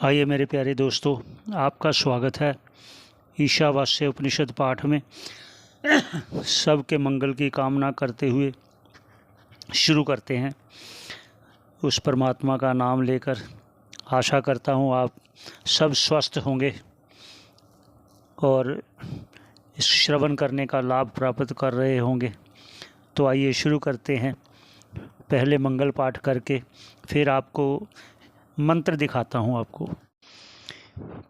आइए मेरे प्यारे दोस्तों, आपका स्वागत है ईशावास्य उपनिषद पाठ में। सबके मंगल की कामना करते हुए शुरू करते हैं। उस परमात्मा का नाम लेकर आशा करता हूँ आप सब स्वस्थ होंगे और इस श्रवण करने का लाभ प्राप्त कर रहे होंगे। तो आइए शुरू करते हैं। पहले मंगल पाठ करके फिर आपको मंत्र दिखाता हूँ। आपको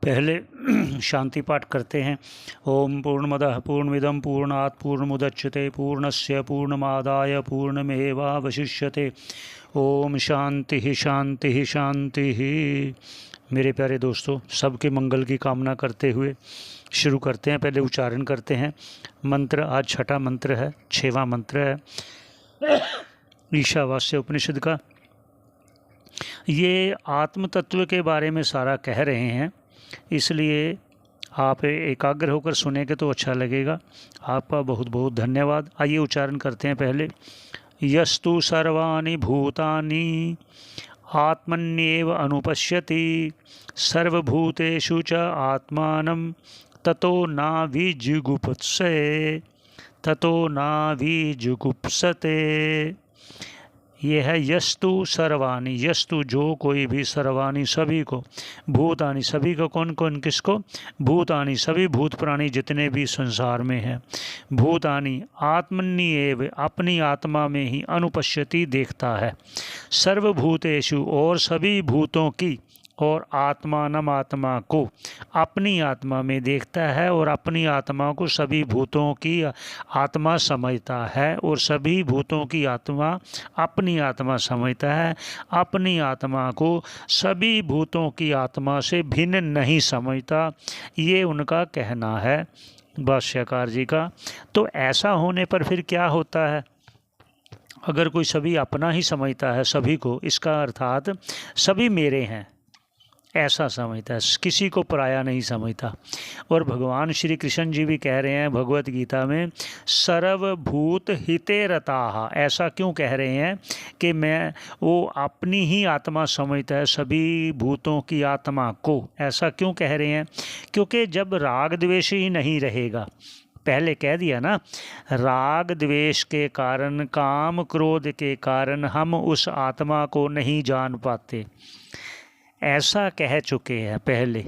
पहले शांति पाठ करते हैं। ओम पूर्णमदः पूर्णमिदं पूर्णात् पूर्णमुदच्यते पूर्णस्य पूर्णमादाय पूर्णमेवावशिष्यते। ओम शांति शांति शांति। मेरे प्यारे दोस्तों, सबके मंगल की कामना करते हुए शुरू करते हैं। पहले उच्चारण करते हैं मंत्र। आज छठा मंत्र है, 6वां मंत्र है ईशावास्य उपनिषद का। ये आत्म तत्व के बारे में सारा कह रहे हैं, इसलिए आप एकाग्र होकर सुनेंगे तो अच्छा लगेगा। आपका बहुत बहुत धन्यवाद। आइए उच्चारण करते हैं पहले। यस्तु सर्वाणि भूतानि आत्मन्येव अनुपश्यति सर्वभूतेषु च आत्मानं ततो न विजुगुप्सते। ये है यस्तु सर्वाणि। यस्तु जो कोई भी, सर्वाणि सभी को, भूतानि सभी को। कौन कौन किसको? भूतानि सभी भूत प्राणी जितने भी संसार में हैं। भूतानि आत्मन्येव अपनी आत्मा में ही, अनुपश्यति देखता है। सर्वभूतेषु और सभी भूतों की, और आत्मानम आत्मा को अपनी आत्मा में देखता है, और अपनी आत्मा को सभी भूतों की आत्मा समझता है, और सभी भूतों की आत्मा अपनी आत्मा समझता है। अपनी आत्मा को सभी भूतों की आत्मा से भिन्न नहीं समझता। ये उनका कहना है भाष्यकार जी का। तो ऐसा होने पर फिर क्या होता है? अगर कोई सभी अपना ही समझता है सभी को, इसका अर्थात सभी मेरे हैं ऐसा समझता है, किसी को पराया नहीं समझता। और भगवान श्री कृष्ण जी भी कह रहे हैं भगवत गीता में, सर्वभूत हिते रताः। ऐसा क्यों कह रहे हैं कि वो अपनी ही आत्मा समझता है, सभी भूतों की आत्मा को। ऐसा क्यों कह रहे हैं? क्योंकि जब राग द्वेष ही नहीं रहेगा, पहले कह दिया ना, राग द्वेष के कारण, काम क्रोध के कारण हम उस आत्मा को नहीं जान पाते। ऐसा कह चुके हैं पहले।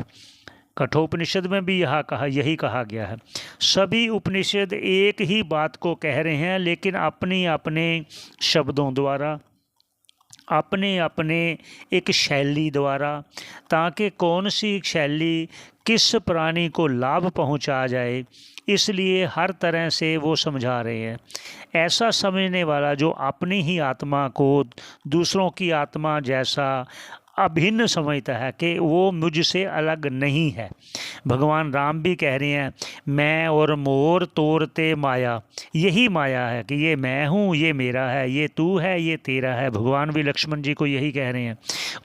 कठोपनिषद में भी यही कहा गया है। सभी उपनिषद एक ही बात को कह रहे हैं, लेकिन अपने अपने शब्दों द्वारा, अपने अपने एक शैली द्वारा, ताकि कौन सी शैली किस प्राणी को लाभ पहुंचा जाए, इसलिए हर तरह से वो समझा रहे हैं। ऐसा समझने वाला जो अपनी ही आत्मा को दूसरों की आत्मा जैसा अभिन्न समझता है कि वो मुझसे अलग नहीं है। भगवान राम भी कह रहे हैं, मैं और मोर तोड़ते माया। यही माया है कि ये मैं हूँ, ये मेरा है, ये तू है, ये तेरा है। भगवान भी लक्ष्मण जी को यही कह रहे हैं।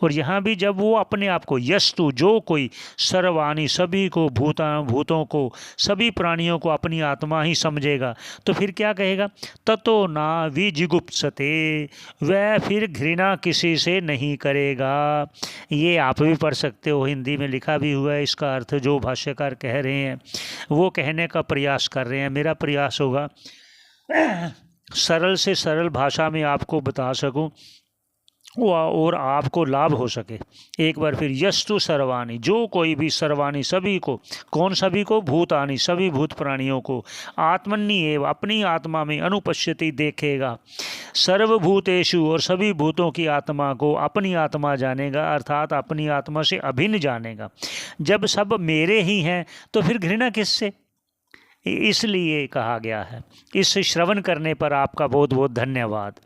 और यहाँ भी जब वो अपने आप को, यस्तु जो कोई, सर्वाणि सभी को, भूतों को, सभी प्राणियों को अपनी आत्मा ही समझेगा, तो फिर क्या कहेगा? ततो ना विजिगुप्सते, वह फिर घृणा किसी से नहीं करेगा। ये आप भी पढ़ सकते हो, हिंदी में लिखा भी हुआ है। इसका अर्थ जो भाष्यकार कह रहे हैं वो कहने का प्रयास कर रहे हैं। मेरा प्रयास होगा सरल से सरल भाषा में आपको बता सकूं और आपको लाभ हो सके। एक बार फिर, यस्तु सर्वाणि जो कोई भी, सर्वाणि सभी को। कौन सभी को? भूतानि सभी भूत प्राणियों को। आत्मन्येव अपनी आत्मा में, अनुपश्यति देखेगा। सर्वभूतेषु और सभी भूतों की आत्मा को अपनी आत्मा जानेगा, अर्थात अपनी आत्मा से अभिन्न जानेगा। जब सब मेरे ही हैं तो फिर घृणा किससे? इसलिए कहा गया है। इस श्रवण करने पर आपका बहुत बहुत धन्यवाद।